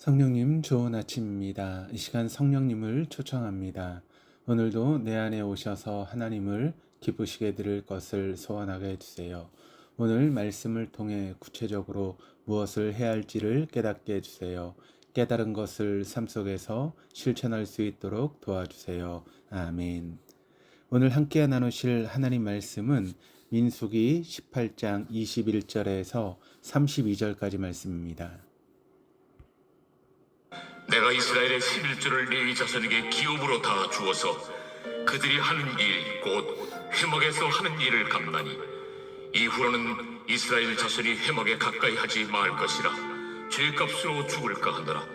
성령님 좋은 아침입니다. 이 시간 성령님을 초청합니다. 오늘도 내 안에 오셔서 하나님을 기쁘시게 드릴 것을 소원하게 해주세요. 오늘 말씀을 통해 구체적으로 무엇을 해야 할지를 깨닫게 해주세요. 깨달은 것을 삶 속에서 실천할 수 있도록 도와주세요. 아멘. 오늘 함께 나누실 하나님 말씀은 민수기 18장 21절에서 32절까지 말씀입니다. 내가 이스라엘의 11조를 레위 자손에게 기업으로 다 주어서 그들이 하는 일 곧 회막에서 하는 일을 감나니 이후로는 이스라엘 자손이 회막에 가까이 하지 말 것이라 죄값으로 죽을까 하더라.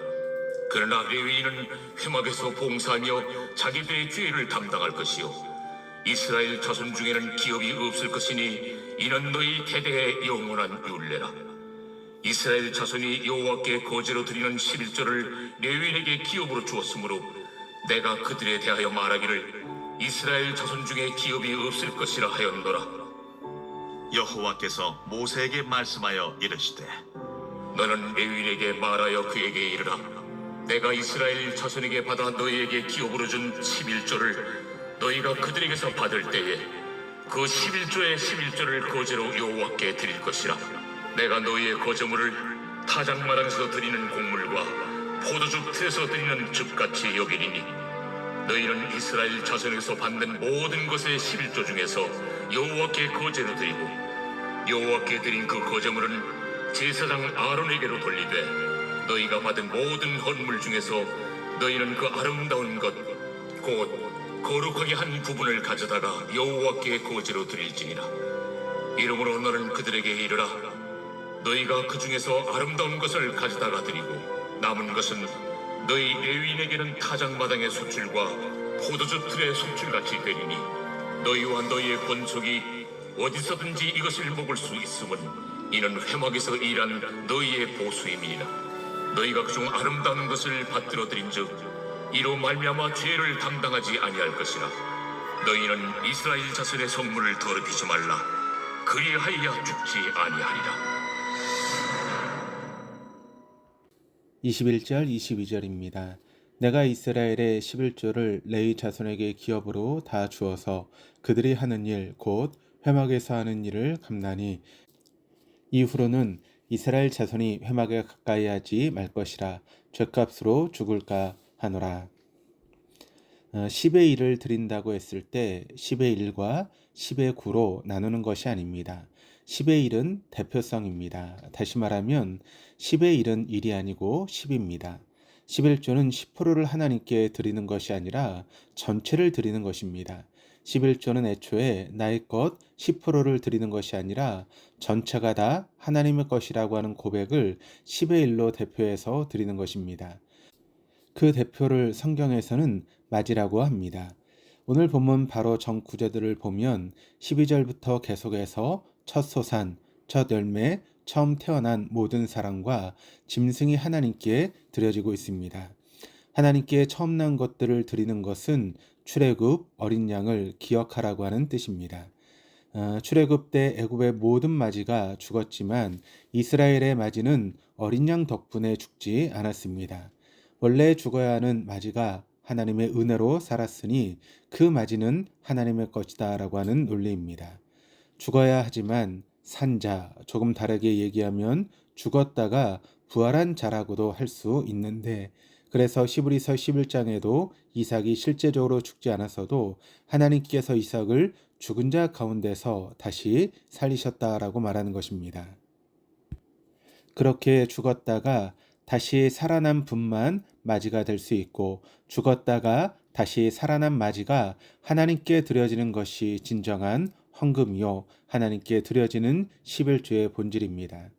그러나 레위인은 회막에서 봉사하며 자기들의 죄를 담당할 것이요 이스라엘 자손 중에는 기업이 없을 것이니 이는 너희 대대의 영원한 율례라. 이스라엘 자손이 여호와께 거제로 드리는 11조를 레위인에게 기업으로 주었으므로 내가 그들에 대하여 말하기를 이스라엘 자손 중에 기업이 없을 것이라 하였노라. 여호와께서 모세에게 말씀하여 이르시되 너는 레위인에게 말하여 그에게 이르라. 내가 이스라엘 자손에게 받아 너희에게 기업으로 준 11조를 너희가 그들에게서 받을 때에 그 11조의 11조를 거제로 여호와께 드릴 것이라. 내가 너희의 거저물을 타작마당에서 드리는 곡물과 포도즙 틀에서 드리는 즙같이 여기리니 너희는 이스라엘 자손에서 받는 모든 것의 11조 중에서 여호와께 거제로 드리고 여호와께 드린 그 거저물은 제사장 아론에게로 돌리되 너희가 받은 모든 헌물 중에서 너희는 그 아름다운 것 곧 거룩하게 한 부분을 가져다가 여호와께 거제로 드릴지니라. 이러므로 너는 그들에게 이르라. 너희가 그 중에서 아름다운 것을 가져다가 드리고 남은 것은 너희 레위인에게는 타작마당의 소출과 포도주 틀의 소출같이 되리니 너희와 너희의 권속이 어디서든지 이것을 먹을 수 있음은 이는 회막에서 일한 너희의 보수임이니라. 너희가 그중 아름다운 것을 받들어 드린즉 이로 말미암아 죄를 담당하지 아니할 것이라. 너희는 이스라엘 자손의 성물을 더럽히지 말라. 그리하여 죽지 아니하리라. 21절 22절입니다. 내가 이스라엘의 11조를 레위 자손에게 기업으로 다 주어서 그들이 하는 일 곧 회막에서 하는 일을 감나니 이후로는 이스라엘 자손이 회막에 가까이 하지 말 것이라. 죄값으로 죽을까 하노라. 10의 1을 드린다고 했을 때 10의 1과 10의 9로 나누는 것이 아닙니다. 10의 1은 대표성입니다. 다시 말하면 10의 1은 1이 아니고 10입니다. 11조는 10%를 하나님께 드리는 것이 아니라 전체를 드리는 것입니다. 11조는 애초에 나의 것 10%를 드리는 것이 아니라 전체가 다 하나님의 것이라고 하는 고백을 10의 1로 대표해서 드리는 것입니다. 그 대표를 성경에서는 맞이라고 합니다. 오늘 본문 바로 전 구절들을 보면 12절부터 계속해서 첫 소산, 첫 열매, 처음 태어난 모든 사람과 짐승이 하나님께 드려지고 있습니다. 하나님께 처음 난 것들을 드리는 것은 출애굽 어린 양을 기억하라고 하는 뜻입니다. 출애굽 때 애굽의 모든 마지가 죽었지만 이스라엘의 마지는 어린 양 덕분에 죽지 않았습니다. 원래 죽어야 하는 마지가 하나님의 은혜로 살았으니 그 마지는 하나님의 것이다 라고 하는 논리입니다. 죽어야 하지만 산 자, 조금 다르게 얘기하면 죽었다가 부활한 자라고도 할 수 있는데 그래서 시브리서 11장에도 이삭이 실제적으로 죽지 않았어도 하나님께서 이삭을 죽은 자 가운데서 다시 살리셨다라고 말하는 것입니다. 그렇게 죽었다가 다시 살아난 분만 맞이가 될 수 있고 죽었다가 다시 살아난 맞이가 하나님께 드려지는 것이 진정한 헌금이요 하나님께 드려지는 11조의 본질입니다.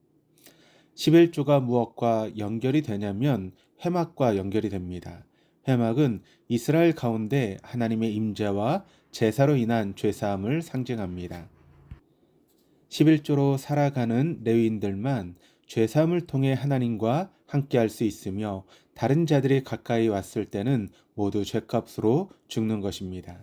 11조가 무엇과 연결이 되냐면 회막과 연결이 됩니다. 회막은 이스라엘 가운데 하나님의 임재와 제사로 인한 죄사함을 상징합니다. 11조로 살아가는 레위인들만 죄사함을 통해 하나님과 함께할 수 있으며 다른 자들이 가까이 왔을 때는 모두 죄값으로 죽는 것입니다.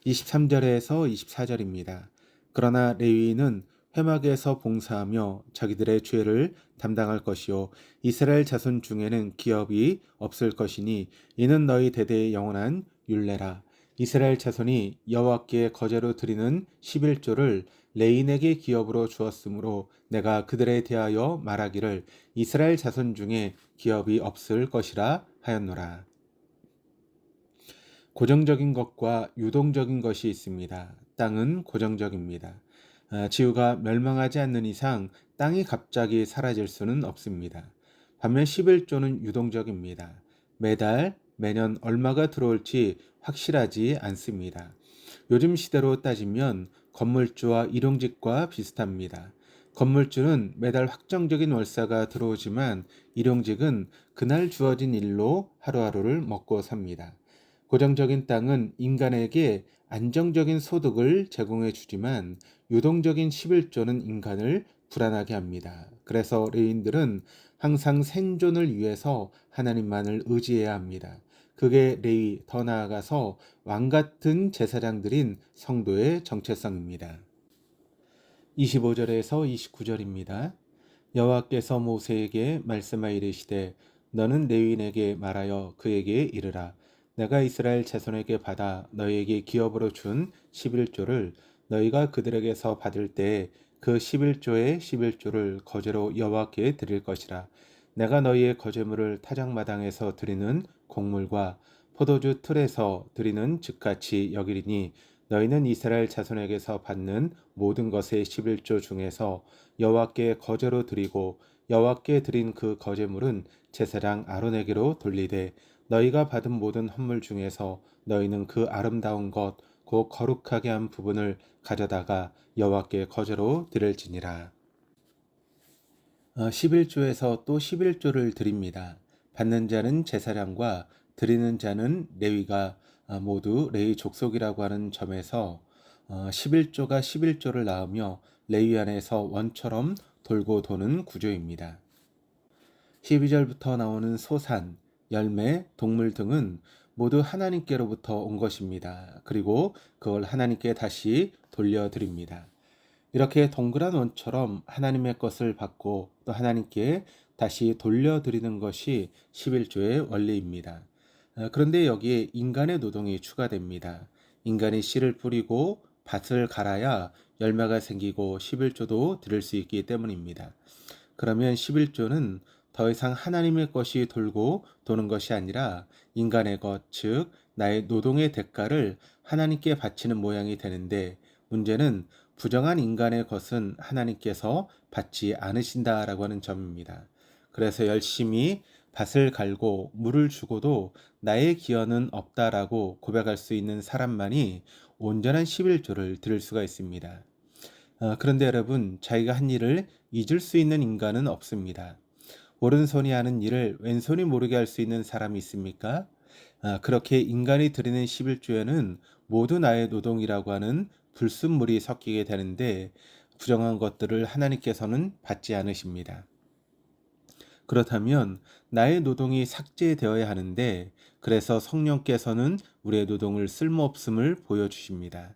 23절에서 24절입니다. 그러나 레위인은 회막에서 봉사하며 자기들의 죄를 담당할 것이요 이스라엘 자손 중에는 기업이 없을 것이니 이는 너희 대대의 영원한 율례라. 이스라엘 자손이 여호와께 거제로 드리는 11조를 레인에게 기업으로 주었으므로 내가 그들에 대하여 말하기를 이스라엘 자손 중에 기업이 없을 것이라 하였노라. 고정적인 것과 유동적인 것이 있습니다. 땅은 고정적입니다. 지구가 멸망하지 않는 이상 땅이 갑자기 사라질 수는 없습니다. 반면 11조는 유동적입니다. 매달, 매년 얼마가 들어올지 확실하지 않습니다. 요즘 시대로 따지면 건물주와 일용직과 비슷합니다. 건물주는 매달 확정적인 월세가 들어오지만 일용직은 그날 주어진 일로 하루하루를 먹고 삽니다. 고정적인 땅은 인간에게 안정적인 소득을 제공해 주지만 유동적인 11조는 인간을 불안하게 합니다. 그래서 레위인들은 항상 생존을 위해서 하나님만을 의지해야 합니다. 그게 레위, 더 나아가서 왕 같은 제사장들인 성도의 정체성입니다. 25절에서 29절입니다. 여호와께서 모세에게 말씀하여 이르시되 너는 레위인에게 말하여 그에게 이르라. 내가 이스라엘 자손에게 받아 너희에게 기업으로 준 11조를 너희가 그들에게서 받을 때에 그 11조의 11조를 거제로 여호와께 드릴 것이라. 내가 너희의 거제물을 타작마당에서 드리는 곡물과 포도주 틀에서 드리는 즙같이 여기리니 너희는 이스라엘 자손에게서 받는 모든 것의 11조 중에서 여호와께 거제로 드리고 여호와께 드린 그 거제물은 제사장 아론에게로 돌리되 너희가 받은 모든 헌물 중에서 너희는 그 아름다운 것 곧 거룩하게 한 부분을 가져다가 여호와께 거제로 드릴지니라. 11조에서 또 11조를 드립니다. 받는 자는 제사장과 드리는 자는 레위가 모두 레위 족속이라고 하는 점에서 11조가 11조를 낳으며 레위 안에서 원처럼 돌고 도는 구조입니다. 12절부터 나오는 소산, 열매, 동물 등은 모두 하나님께로부터 온 것입니다. 그리고 그걸 하나님께 다시 돌려드립니다. 이렇게 동그란 원처럼 하나님의 것을 받고 또 하나님께 다시 돌려드리는 것이 11조의 원리입니다. 그런데 여기에 인간의 노동이 추가됩니다. 인간이 씨를 뿌리고 밭을 갈아야 열매가 생기고 11조도 드릴 수 있기 때문입니다. 그러면 11조는 더 이상 하나님의 것이 돌고 도는 것이 아니라 인간의 것, 즉 나의 노동의 대가를 하나님께 바치는 모양이 되는데 문제는 부정한 인간의 것은 하나님께서 받지 않으신다라고 하는 점입니다. 그래서 열심히 밭을 갈고 물을 주고도 나의 기여는 없다라고 고백할 수 있는 사람만이 온전한 11조를 드릴 수가 있습니다. 그런데 여러분, 자기가 한 일을 잊을 수 있는 인간은 없습니다. 오른손이 하는 일을 왼손이 모르게 할 수 있는 사람이 있습니까? 그렇게 인간이 드리는 11조에는 모두 나의 노동이라고 하는 불순물이 섞이게 되는데 부정한 것들을 하나님께서는 받지 않으십니다. 그렇다면 나의 노동이 삭제되어야 하는데 그래서 성령께서는 우리의 노동을 쓸모없음을 보여주십니다.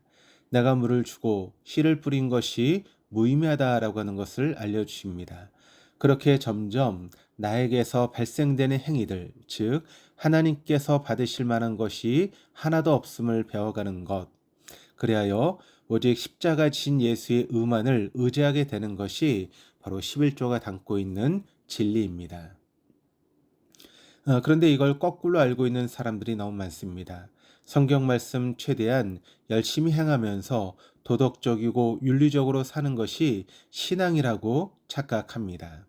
내가 물을 주고 씨를 뿌린 것이 무의미하다라고 하는 것을 알려주십니다. 그렇게 점점 나에게서 발생되는 행위들, 즉 하나님께서 받으실 만한 것이 하나도 없음을 배워가는 것, 그리하여 오직 십자가 진 예수의 의만을 의지하게 되는 것이 바로 11조가 담고 있는 진리입니다. 그런데 이걸 거꾸로 알고 있는 사람들이 너무 많습니다. 성경 말씀 최대한 열심히 행하면서 도덕적이고 윤리적으로 사는 것이 신앙이라고 착각합니다.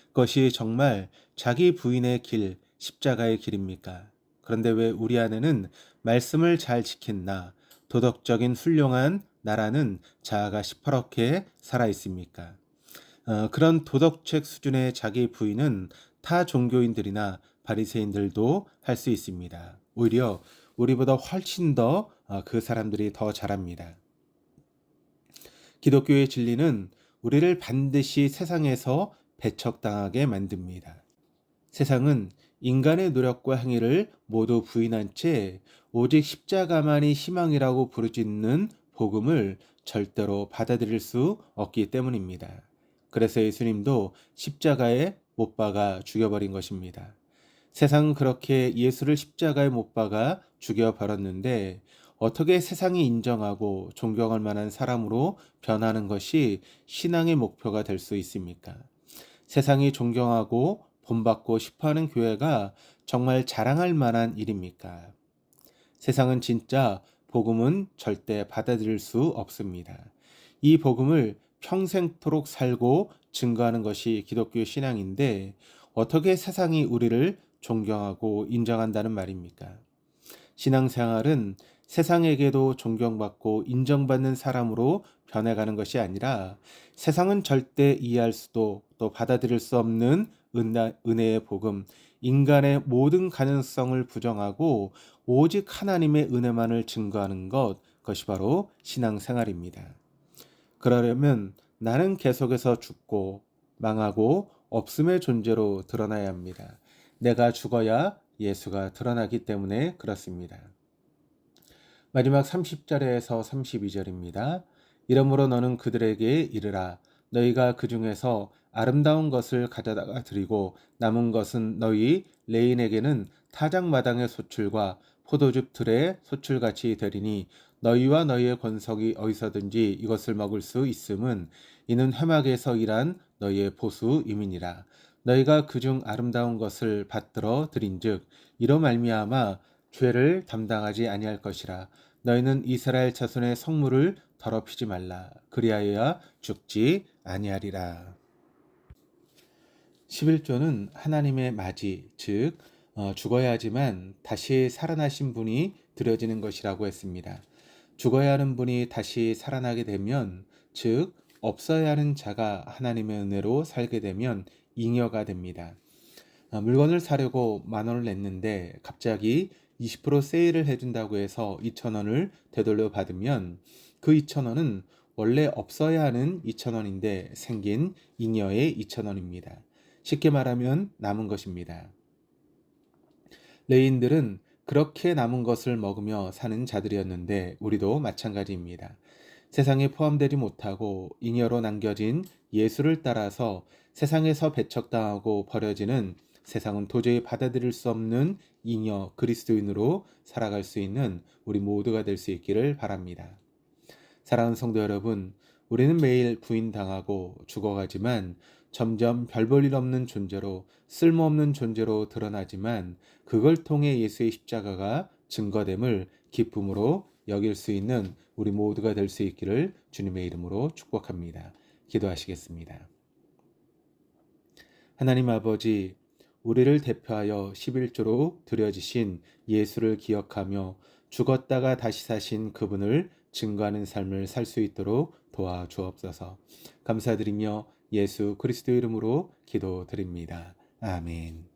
그것이 정말 자기 부인의 길, 십자가의 길입니까? 그런데 왜 우리 안에는 말씀을 잘 지킨 나, 도덕적인 훌륭한 나라는 자아가 시퍼렇게 살아 있습니까? 그런 도덕책 수준의 자기 부인은 타 종교인들이나 바리새인들도 할 수 있습니다. 오히려 우리보다 훨씬 더 그 사람들이 더 잘합니다. 기독교의 진리는 우리를 반드시 세상에서 배척당하게 만듭니다. 세상은 인간의 노력과 행위를 모두 부인한 채 오직 십자가만이 희망이라고 부르짖는 복음을 절대로 받아들일 수 없기 때문입니다. 그래서 예수님도 십자가에 못 박아 죽여버린 것입니다. 세상은 그렇게 예수를 십자가에 못 박아 죽여버렸는데 어떻게 세상이 인정하고 존경할 만한 사람으로 변하는 것이 신앙의 목표가 될 수 있습니까? 세상이 존경하고 본받고 싶어하는 교회가 정말 자랑할 만한 일입니까? 세상은 진짜 복음은 절대 받아들일 수 없습니다. 이 복음을 평생토록 살고 증거하는 것이 기독교 신앙인데 어떻게 세상이 우리를 존경하고 인정한다는 말입니까? 신앙생활은 세상에게도 존경받고 인정받는 사람으로 변해가는 것이 아니라 세상은 절대 이해할 수도 또 받아들일 수 없는 은혜의 복음, 인간의 모든 가능성을 부정하고 오직 하나님의 은혜만을 증거하는 그것이 바로 신앙생활입니다. 그러려면 나는 계속해서 죽고 망하고 없음의 존재로 드러나야 합니다. 내가 죽어야 예수가 드러나기 때문에 그렇습니다. 마지막 30절에서 32절입니다. 이러므로 너는 그들에게 이르라. 너희가 그 중에서 아름다운 것을 가져다가 드리고 남은 것은 너희 레인에게는 타작마당의 소출과 포도즙 틀의 소출같이 되리니 너희와 너희의 권속이 어디서든지 이것을 먹을 수 있음은 이는 회막에서 일한 너희의 보수임이니라. 너희가 그중 아름다운 것을 받들어 드린즉 이로 말미암아 죄를 담당하지 아니할 것이라. 너희는 이스라엘 자손의 성물을 더럽히지 말라. 그리하여야 죽지 아니하리라. 11조는 하나님의 맞이, 즉 죽어야 하지만 다시 살아나신 분이 드려지는 것이라고 했습니다. 죽어야 하는 분이 다시 살아나게 되면, 즉 없어야 하는 자가 하나님의 은혜로 살게 되면 잉여가 됩니다. 물건을 사려고 10,000원을 냈는데 갑자기 20% 세일을 해준다고 해서 2,000원을 되돌려 받으면 그 2,000원은 원래 없어야 하는 2,000원인데 생긴 잉여의 2,000원입니다. 쉽게 말하면 남은 것입니다. 레인들은 그렇게 남은 것을 먹으며 사는 자들이었는데 우리도 마찬가지입니다. 세상에 포함되지 못하고 잉여로 남겨진 예수를 따라서 세상에서 배척당하고 버려지는, 세상은 도저히 받아들일 수 없는 잉여 그리스도인으로 살아갈 수 있는 우리 모두가 될 수 있기를 바랍니다. 사랑하는 성도 여러분, 우리는 매일 부인당하고 죽어가지만 점점 별 볼 일 없는 존재로, 쓸모없는 존재로 드러나지만 그걸 통해 예수의 십자가가 증거됨을 기쁨으로 여길 수 있는 우리 모두가 될 수 있기를 주님의 이름으로 축복합니다. 기도하시겠습니다. 하나님 아버지, 우리를 대표하여 11조로 드려지신 예수를 기억하며 죽었다가 다시 사신 그분을 증거하는 삶을 살 수 있도록 도와주옵소서. 감사드리며 예수 그리스도 이름으로 기도드립니다. 아멘.